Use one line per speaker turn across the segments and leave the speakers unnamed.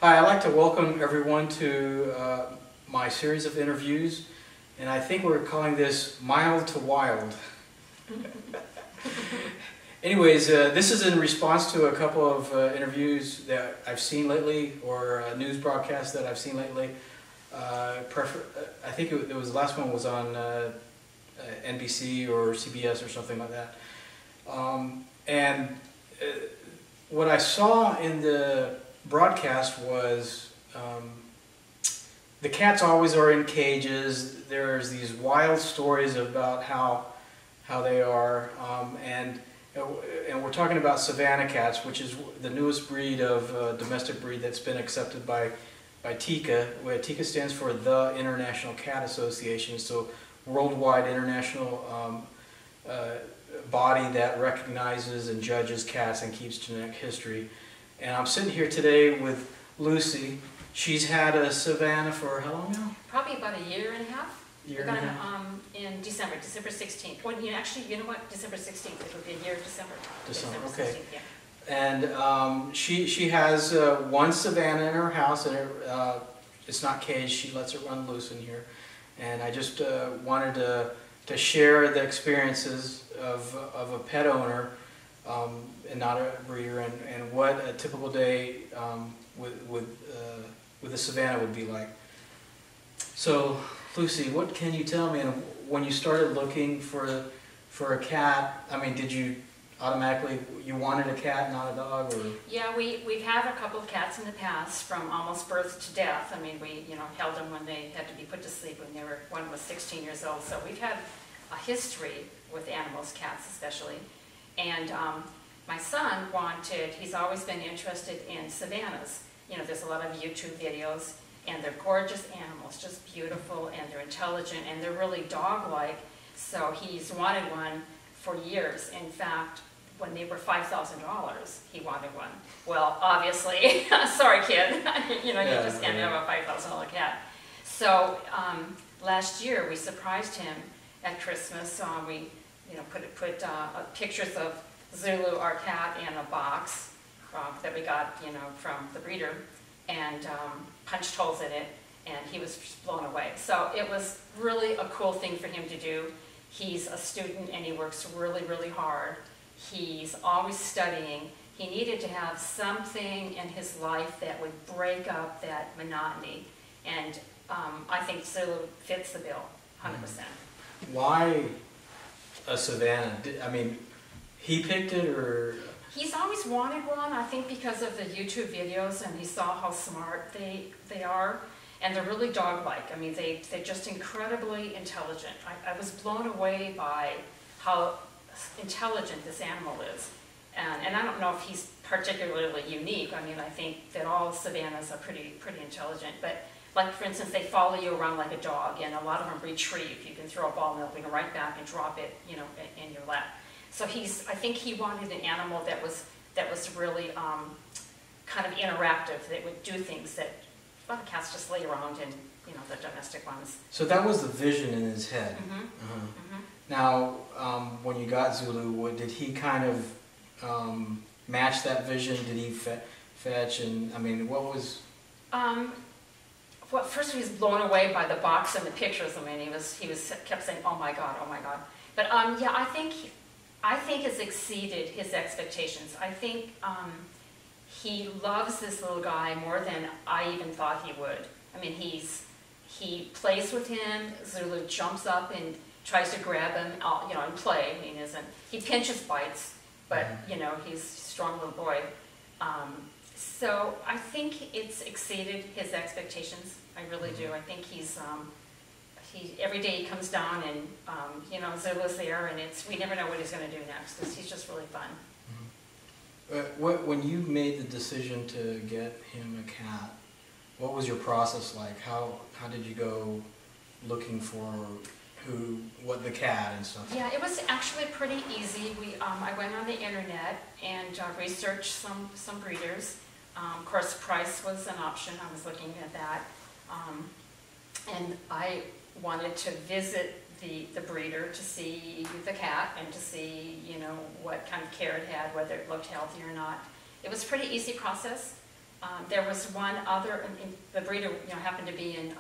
Hi, I'd like to welcome everyone to my series of interviews, and I think we're calling this Mild to Wild. Anyways, this is in response to a couple of interviews that I've seen lately, or news broadcasts that I've seen lately. I think it was the last one was on NBC or CBS or something like that. What I saw in the broadcast was the cats always are in cages. There's these wild stories about how they are, and we're talking about Savannah cats, which is the newest breed of domestic breed that's been accepted by TICA, where TICA stands for the International Cat Association, so worldwide international body that recognizes and judges cats and keeps genetic history. And I'm sitting here today with Lucy. She's had a Savannah for how long now?
Probably about a year and a half.
Year and a half?
In December 16th. Well, actually, you know what? December 16th. It will be a year of December.
December, okay.
16th, yeah.
And she has one Savannah in her house, and it's not caged. She lets it run loose in here. And I just wanted to share the experiences of a pet owner and not a breeder, and what a typical day with a Savannah would be like. So, Lucy, what can you tell me? And when you started looking for a cat, I mean, did you automatically, you wanted a cat, not a dog, or?
Yeah, we've had a couple of cats in the past, from almost birth to death. I mean, we held them when they had to be put to sleep when one was 16 years old. So we've had a history with animals, cats especially. And my son he's always been interested in Savannahs. There's a lot of YouTube videos, and they're gorgeous animals, just beautiful, and they're intelligent, and they're really dog-like. So he's wanted one for years. In fact, when they were $5,000, he wanted one. Well, obviously, sorry kid, you just can't have a $5,000 cat. So last year we surprised him at Christmas. We put pictures of Zulu, our cat, in a box that we got from the breeder, and punched holes in it, and he was just blown away. So it was really a cool thing for him to do. He's a student and he works really, really hard. He's always studying. He needed to have something in his life that would break up that monotony, and I think Zulu fits the bill 100%.
Why a Savannah? I mean, he picked it, or?
He's always wanted one, I think because of the YouTube videos, and he saw how smart they are, and they're really dog-like. I mean, they're just incredibly intelligent. I was blown away by how intelligent this animal is. And I don't know if he's particularly unique. I mean, I think that all Savannahs are pretty intelligent, but like, for instance, they follow you around like a dog, and a lot of them retrieve. You can throw a ball and they'll bring it right back and drop it, in your lap. So I think he wanted an animal that was really kind of interactive, that would do things that a lot of cats just lay around, and the domestic ones.
So that was the vision in his head.
Mm-hmm. Mm-hmm.
Now, when you got Zulu, did he kind of match that vision? Did he fetch? And I mean, what was?
Well, first he was blown away by the box and the pictures. I mean, he kept saying, "Oh my God, oh my God." But yeah, I think it's exceeded his expectations. I think he loves this little guy more than I even thought he would. I mean, he plays with him. Zulu jumps up and tries to grab him, and play. I mean, he pinches, bites, but he's a strong little boy. So I think it's exceeded his expectations. I really do. I think every day he comes down, and Zulu's there, and we never know what he's going to do next. He's just really fun.
When you made the decision to get him a cat, what was your process like? How did you go looking for what the cat and stuff?
Yeah, it was actually pretty easy. I went on the internet and researched some breeders. Of course, price was an option. I was looking at that, and I wanted to visit the breeder to see the cat and to see what kind of care it had, whether it looked healthy or not. It was a pretty easy process. There was one other, the breeder, happened to be in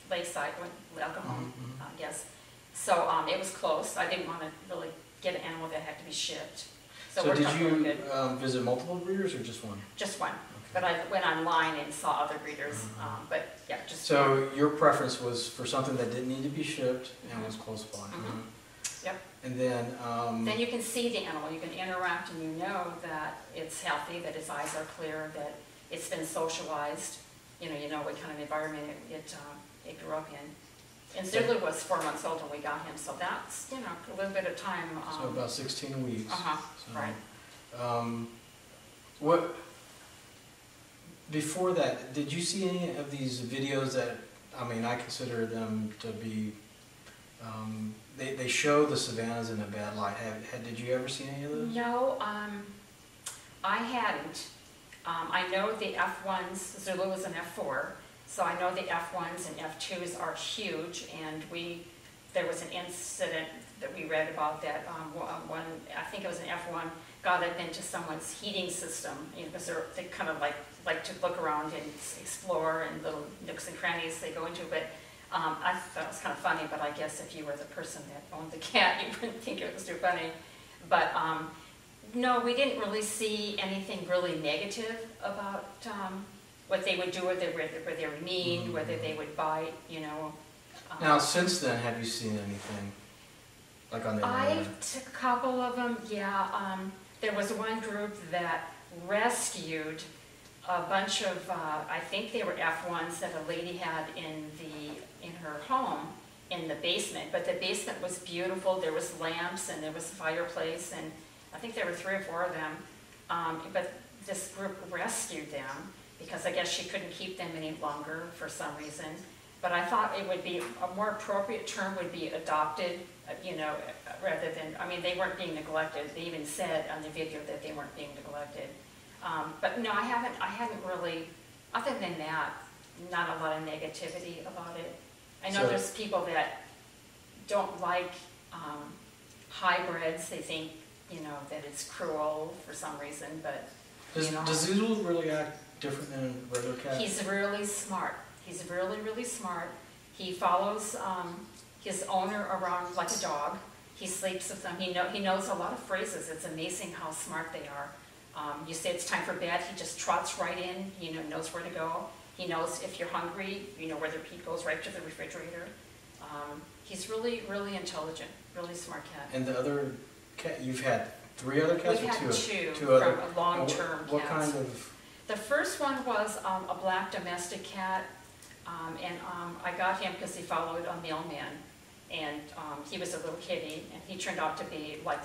Lakeside, El Cajon, I guess. So it was close. I didn't want to really get an animal that had to be shipped.
So did you visit multiple breeders or just one?
Just one. But I went online and saw other breeders. But yeah, just
so
one.
Your preference was for something that didn't need to be shipped and was close by.
Yep.
And then
you can see the animal. You can interact, and you know that it's healthy, that its eyes are clear, that it's been socialized. You know what kind of environment it grew up in. And Zulu was 4 months old when we got him, so that's a little bit of time.
So about 16 weeks. So,
right.
What? Before that, did you see any of these videos that, I consider them to be, they show the Savannahs in a bad light. Did you ever see any of those?
No, I hadn't. I know the F1s, Zulu was an F4, so I know the F1s and F2s are huge, and there was an incident that we read about that one, I think it was an F1, got up into someone's heating system, because they kind of like to look around and explore and little nooks and crannies they go into, but I thought it was kind of funny, but I guess if you were the person that owned the cat, you wouldn't think it was too funny. But no, we didn't really see anything really negative about what they would do, whether they were mean, whether they would bite,
Now, since then, have you seen anything? Like on the internet?
I took a couple of them, yeah. There was one group that rescued a bunch of, I think they were F1s that a lady had in her home in the basement. But the basement was beautiful. There was lamps and there was a fireplace, and I think there were 3 or 4 of them. But this group rescued them because I guess she couldn't keep them any longer for some reason. But I thought it would be a more appropriate term would be adopted, rather than, they weren't being neglected. They even said on the video that they weren't being neglected. But no, I hadn't really, other than that, not a lot of negativity about it. I know there's people that don't like hybrids. They think, that it's cruel for some reason, but,
Does Zulu really act different than regular cats?
He's really smart. He's really, really smart. He follows his owner around like a dog. He sleeps with them. He knows a lot of phrases. It's amazing how smart they are. You say it's time for bed, he just trots right in, knows where to go. He knows if you're hungry, where he goes right to the refrigerator. He's really, really intelligent, really smart cat.
And the other cat, you've had 3 other cats?
We've
or
had
2?
2
other
from long-term cats.
What kind of?
The first one was a black domestic cat, and I got him because he followed a mailman. And he was a little kitty, and he turned out to be I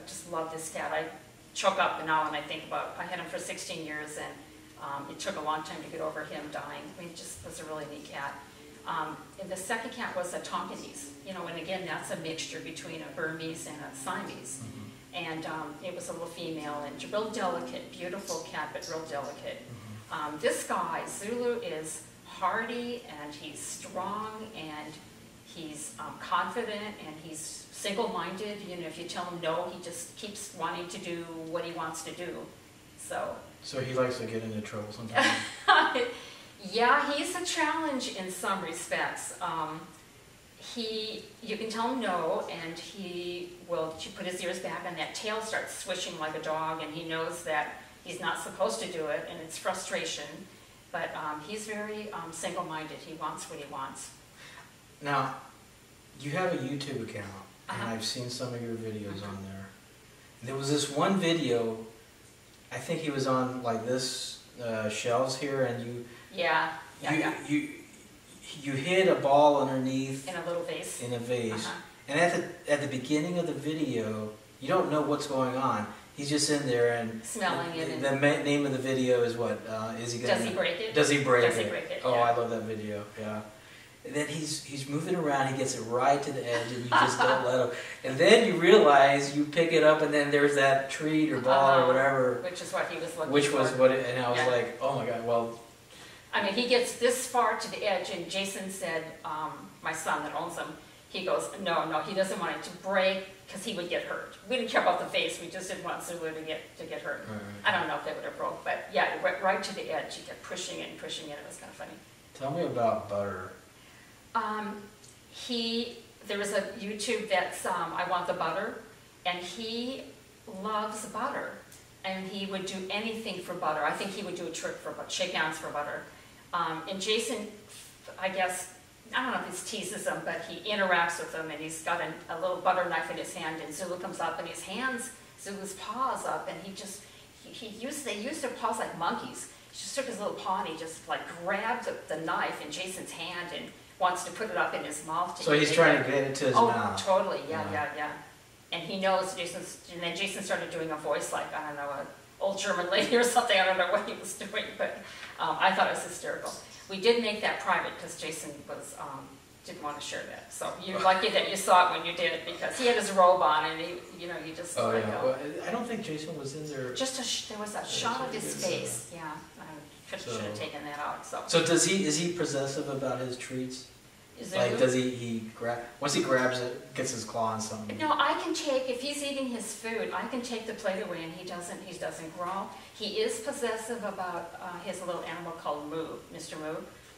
just love this cat. I choke up now when I think about, I had him for 16 years, and it took a long time to get over him dying. He just was a really neat cat. And the second cat was a Tonkinese, and again, that's a mixture between a Burmese and a Siamese. And it was a little female, and real delicate, beautiful cat, but real delicate. This guy, Zulu, is hardy, and he's strong, and he's confident, and he's single-minded. If you tell him no, he just keeps wanting to do what he wants to do. So
he likes to get into trouble sometimes.
Yeah, he's a challenge in some respects. You can tell him no, and he will put his ears back, and that tail starts swishing like a dog, and he knows that he's not supposed to do it, and it's frustration. But he's very single-minded. He wants what he wants.
Now, you have a YouTube account, and I've seen some of your videos on there. And there was this one video, I think he was on like this shelves here, and you hid a ball underneath
in a little vase.
In a vase, and at the beginning of the video, you don't know what's going on. He's just in there and
smelling it.
The name of the video is what? Is he gonna?
Does he break it?
Does he break it?
Does he break it?
Oh,
yeah.
I love that video. Yeah. And then he's moving around, he gets it right to the edge, and you just don't let him. And then you realize, you pick it up, and then there's that treat or ball or whatever.
Which is what he was looking for.
Which was what and I was like, oh my God, well.
He gets this far to the edge, and Jason said, my son that owns him, he goes, no, he doesn't want it to break because he would get hurt. We didn't care about the face, we just didn't want Zulu to get hurt.
Right.
I don't know if they would have broke, but yeah, it went right to the edge. He kept pushing it and pushing it. It was kind of funny.
Tell me about butter.
There was a YouTube that's I Want the Butter, and he loves butter. And he would do anything for butter. I think he would do a trick for shake hands for butter. And Jason, I guess, I don't know if he teases him, but he interacts with him, and he's got a little butter knife in his hand, and Zulu comes up, and his hands, Zulu's paws up, and they used their paws like monkeys. He just took his little paw, and he just like grabbed the knife in Jason's hand and wants to put it up in his mouth.
So he's trying to get it to his mouth.
Oh, totally, yeah. And he knows and then Jason started doing a voice like, I don't know, an old German lady or something. I don't know what he was doing, but I thought it was hysterical. We did make that private because Jason didn't want to share that. So you're lucky that you saw it when you did, because he had his robe on, and you just.
Oh yeah. Well, I don't think Jason was in there.
There was a shot of his face. Yeah, I should have taken that out. So
is he possessive about his treats?
Like,
does he grab, once he grabs it, gets his claw on something?
No, I can take, if he's eating his food, I can take the plate away, and he doesn't growl. He is possessive about his little animal called Moo, Mr. Moo,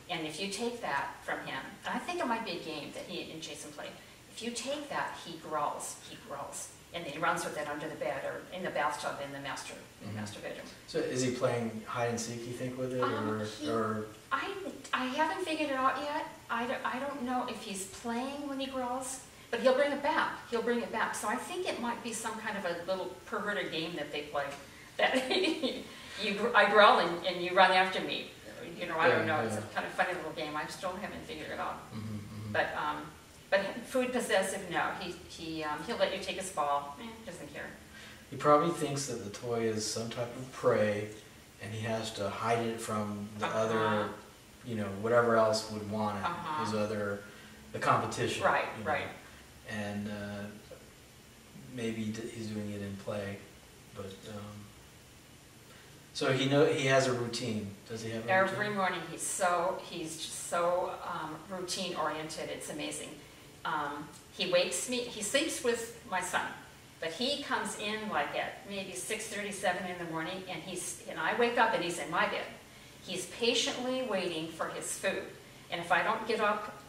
and if you take that from him, and I think it might be a game that he and Jason played, if you take that, he growls, and he runs with it under the bed or in the bathtub in the master bedroom. So
is he playing hide and seek, you think, with it, or?
I haven't figured it out yet. I don't know if he's playing when he growls, but he'll bring it back. So I think it might be some kind of a little perverted game that they play. That I growl and you run after me. I don't know. It's a kind of funny little game. I still haven't figured it out. But food possessive, no. He'll let you take his ball. Doesn't care.
He probably thinks that the toy is some type of prey, and he has to hide it from the other, whatever else would want it. The competition.
Right.
And maybe he's doing it in play, but so he has a routine. Does he have a routine?
Every morning he's just so routine oriented. It's amazing. He wakes me. He sleeps with my son, but he comes in like at maybe 6:37 in the morning, and I wake up and he's in my bed. He's patiently waiting for his food, and if I don't get up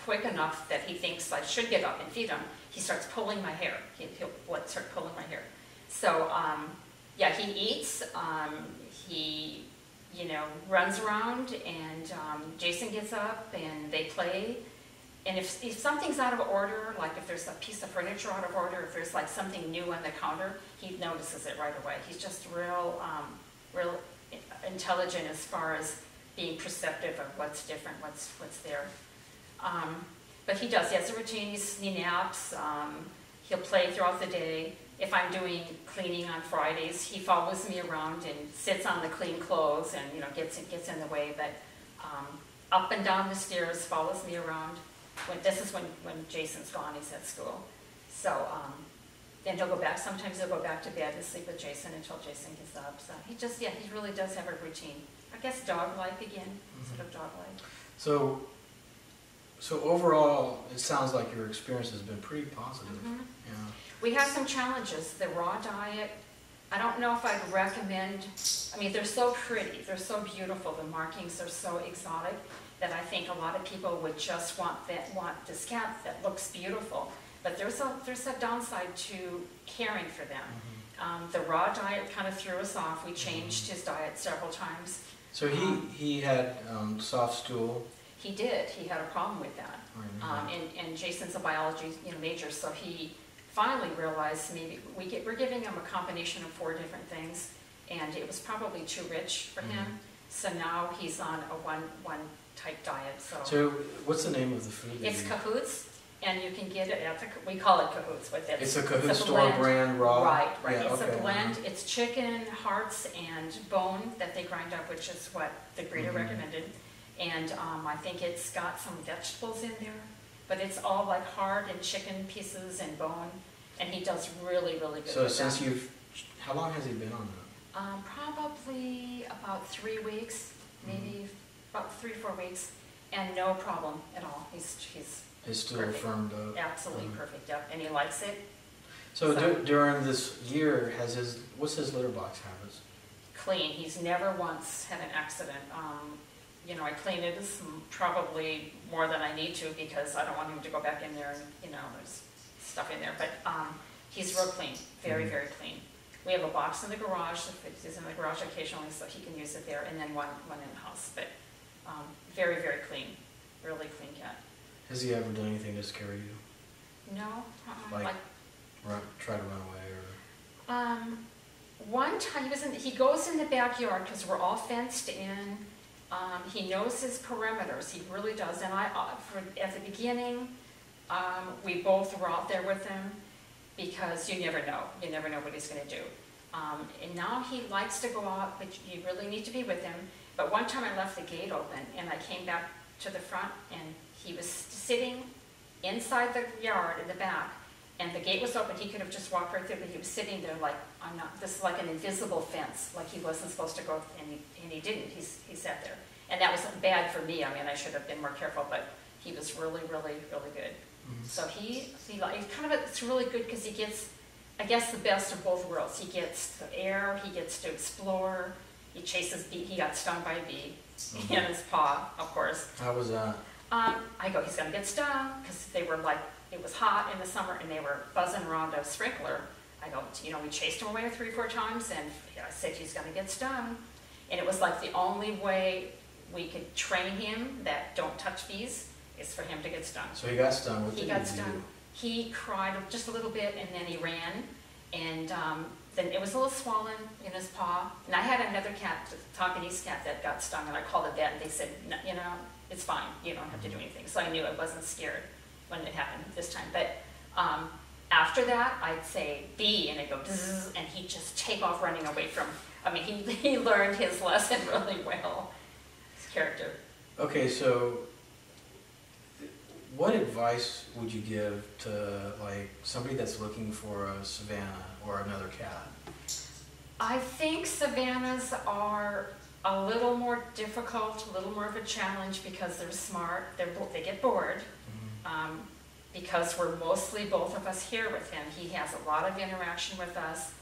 quick enough that he thinks I should get up and feed him, he starts pulling my hair. He'll start pulling my hair. So he eats. He runs around, and Jason gets up and they play. And if something's out of order, like if there's a piece of furniture out of order, if there's like something new on the counter, he notices it right away. He's just real intelligent as far as being perceptive of what's different, what's there. But he has a routine. He naps. He'll play throughout the day. If I'm doing cleaning on Fridays, he follows me around and sits on the clean clothes and gets in the way. But up and down the stairs, follows me around. This is when Jason's gone. He's at school. So then he'll go back. Sometimes he'll go back to bed and sleep with Jason until Jason gets up. So he really does have a routine. I guess dog-like again, sort of dog-like.
So overall, it sounds like your experience has been pretty positive. Yeah.
We have some challenges. The raw diet, I don't know if I'd recommend. I mean, they're so pretty. They're so beautiful. The markings are so exotic that I think a lot of people would just want this cat that looks beautiful. But there's a downside to caring for them. The raw diet kind of threw us off. We changed his diet several times.
So he had soft stool.
He did. He had a problem with that. And Jason's a biology major, so he finally realized maybe we're giving him a combination of 4 different things, and it was probably too rich for him. So now he's on a one type diet.
So what's the name of the food?
It's Cahoots, and you can get it at we call it Cahoots with it.
It's a Cahoots store brand raw.
Right.
Yeah,
it's a blend. It's chicken, hearts, and bone that they grind up, which is what the breeder recommended. And I think it's got some vegetables in there, but it's all like hard and chicken pieces and bone, and he does really, really good.
So since how long has he been on that?
Probably about 3 weeks, maybe about 3 or 4 weeks, and no problem at all. He's
It's still
perfect.
firmed up.
Absolutely perfect, yep, and he likes it.
So during this year, what's his litter box habits?
Clean. He's never once had an accident. You know, I clean it probably more than I need to because I don't want him to go back in there and, you know, there's stuff in there. But he's real clean, very, very clean. We have a box in the garage. He's in the garage occasionally, so he can use it there, and then one in the house. But very, very clean, really clean cat.
Has he ever done anything to scare you?
No.
Like try to run away or?
One time he goes in the backyard because we're all fenced in. He knows his perimeters. He really does. And at the beginning, we both were out there with him because you never know. You never know what he's going to do. And now he likes to go out, but you really need to be with him. But one time I left the gate open and I came back to the front and he was sitting inside the yard in the back. And the gate was open, he could have just walked right through, but he was sitting there like, this is like an invisible fence, like he wasn't supposed to go, and he didn't, he sat there. And that was bad for me, I mean, I should have been more careful, but he was really, really, really good. Mm-hmm. So it's really good because he gets, I guess, the best of both worlds. He gets the air, he gets to explore, he chases bee, he got stung by a bee in his paw, of course.
How was that?
I go, he's gonna get stung, because they were like, it was hot in the summer and they were buzzing around a sprinkler. I go, you know, we chased him away 3 or 4 times and I said, he's gonna get stung. And it was like the only way we could train him that don't touch bees is for him to get stung.
So he got stung. What did he do? He got
stung. He cried just a little bit and then he ran. And then it was a little swollen in his paw. And I had another cat, a Tonkinese cat, that got stung and I called the vet and they said, no, you know, it's fine. You don't have to do anything. So I knew I wasn't scared when it happened this time. But after that, I'd say bee, and I'd go bzzz, and he'd just take off running away from, I mean, he learned his lesson really well, his character.
Okay, so what advice would you give to like somebody that's looking for a Savannah or another cat?
I think Savannahs are a little more difficult, a little more of a challenge because they're smart, they get bored. Because we're mostly both of us here with him. He has a lot of interaction with us.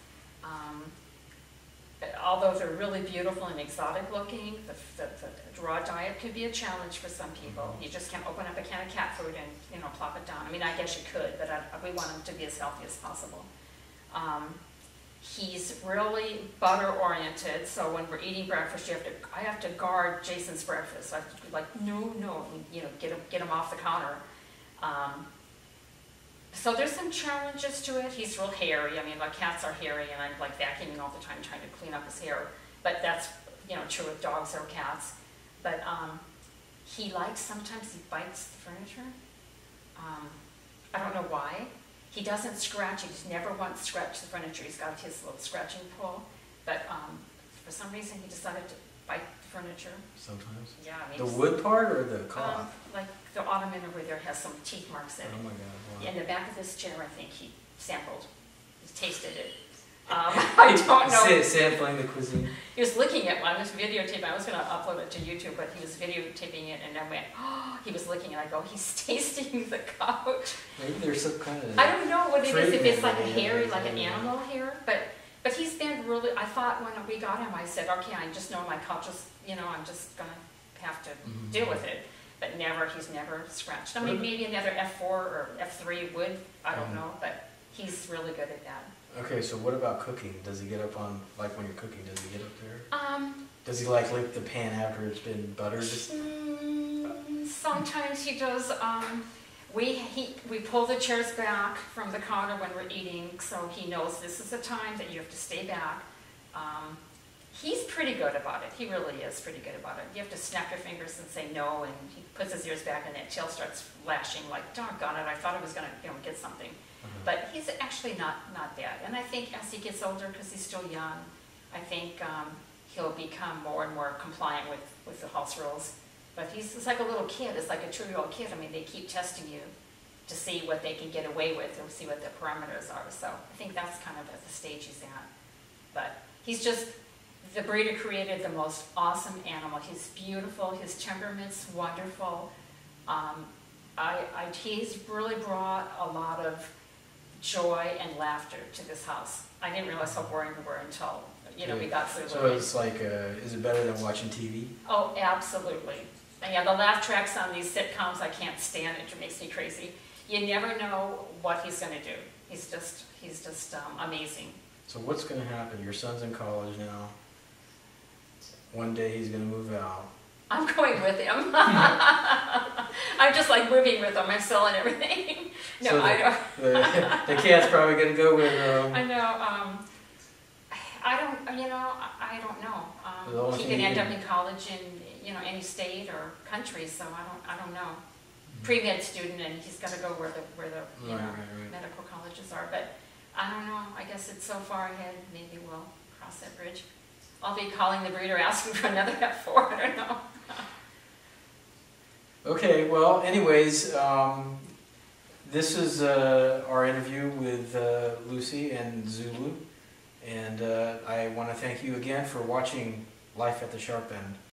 Although they're really beautiful and exotic looking, the raw diet could be a challenge for some people. You just can't open up a can of cat food and, you know, plop it down. I mean, I guess you could, but we want him to be as healthy as possible. He's really butter oriented, so when we're eating breakfast, I have to guard Jason's breakfast. I have to be like, no, you know, get him off the counter. So there's some challenges to it. He's real hairy. I mean, like cats are hairy, and I'm like vacuuming all the time trying to clean up his hair. But that's, you know, true with dogs or cats. But sometimes he bites the furniture. I don't know why. He doesn't scratch. He's never once scratched the furniture. He's got his little scratching pull. But for some reason, he decided to bite the furniture.
Sometimes?
Yeah. I mean,
the wood part or the cloth?
Like the ottoman over there has some teeth marks in it.
Oh my God. Wow.
In the back of this chair, I think he sampled. He tasted it. I don't know.
Sampling the cuisine.
He was looking at one. I was videotaping. I was going to upload it to YouTube, but he was videotaping it, and I went, oh, he was looking, and I go, he's tasting the couch.
Maybe there's some kind of.
I don't know what it is, if it's like a hairy, like an animal hair, but he's been really, I thought when we got him, I said, okay, I just know my couch is, you know, I'm just going to have to deal with it. But he's never scratched. I mean, maybe another F4 or F3 would, I don't know, but he's really good at that.
Okay, so what about cooking? Does he get up on, like when you're cooking, does he get up there? Does he like lick the pan after it's been buttered?
Sometimes he does. We pull the chairs back from the counter when we're eating, so he knows this is the time that you have to stay back. He's pretty good about it. He really is pretty good about it. You have to snap your fingers and say no, and he puts his ears back and that tail starts flashing like, doggone it, I thought I was going to get something. But he's actually not bad. And I think as he gets older, because he's still young, I think he'll become more and more compliant with the house rules. But it's like a little kid. It's like a 2-year-old kid. I mean, they keep testing you to see what they can get away with or see what the parameters are. So I think that's kind of at the stage he's at. But he's just, the breeder created the most awesome animal. He's beautiful. His temperament's wonderful. He's really brought a lot of joy and laughter to this house. I didn't realize how boring we were until, we got Zulu.
So it's like, is it better than watching TV?
Oh, absolutely. And yeah, the laugh tracks on these sitcoms, I can't stand it. It makes me crazy. You never know what he's going to do. He's just amazing.
So what's going to happen? Your son's in college now. One day he's going to move out.
I'm going with him. I'm just like moving with him. I'm selling everything. No,
so
I don't.
The cat's probably going to go with.
I know. I don't know. He could end up in college in any state or country. So I don't know. Pre-med student, and he's got to go where the
right.
medical colleges are. But I don't know. I guess it's so far ahead. Maybe we'll cross that bridge. I'll be calling the breeder asking for another F4. I don't know.
Okay, well, anyways, this is our interview with Lucy and Zulu, and I want to thank you again for watching Life at the Sharp End.